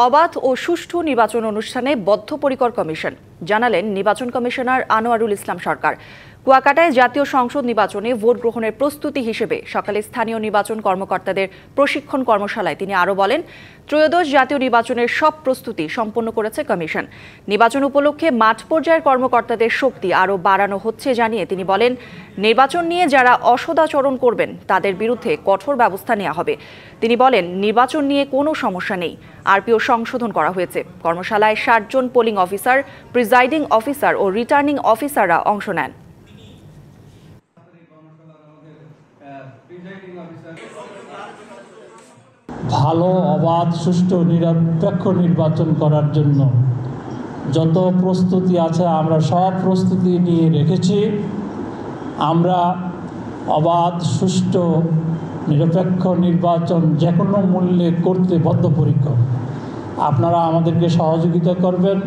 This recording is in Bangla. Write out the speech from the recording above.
অবাধ ও সুষ্ঠু নির্বাচন অনুষ্ঠানে বদ্ধপরিকর কমিশন, জানালেন নির্বাচন কমিশনার আনোয়ারুল ইসলাম সরকার। কুয়াকাটায় জাতীয় সংসদ নির্বাচনে ভোট গ্রহণের প্রস্তুতি হিসেবে সকালে স্থানীয় নির্বাচন কর্মকর্তাদের প্রশিক্ষণ কর্মশালায় তিনি আরও বলেন, ত্রয়োদশ জাতীয় নির্বাচনের সব প্রস্তুতি সম্পন্ন করেছে কমিশন। নির্বাচন উপলক্ষে মাঠ পর্যায়ের কর্মকর্তাদের শক্তি আরও বাড়ানো হচ্ছে জানিয়ে তিনি বলেন, নির্বাচন নিয়ে যারা অসদাচরণ করবেন তাদের বিরুদ্ধে কঠোর ব্যবস্থা নেওয়া হবে। তিনি বলেন, নির্বাচন নিয়ে কোনো সমস্যা নেই, আরপিও সংশোধন করা হয়েছে। কর্মশালায় 60 জন পোলিং অফিসার, প্রিজাইডিং অফিসার ও রিটার্নিং অফিসাররা অংশ নেন। ভালো, অবাধ, সুষ্ঠু, নিরপেক্ষ নির্বাচন করার জন্য যত প্রস্তুতি আছে আমরা সব প্রস্তুতি নিয়ে রেখেছি। আমরা অবাধ, সুষ্ঠু, নিরপেক্ষ নির্বাচন যে কোনো মূল্যে করতে বদ্ধপরিকর। আপনারা আমাদেরকে সহযোগিতা করবেন।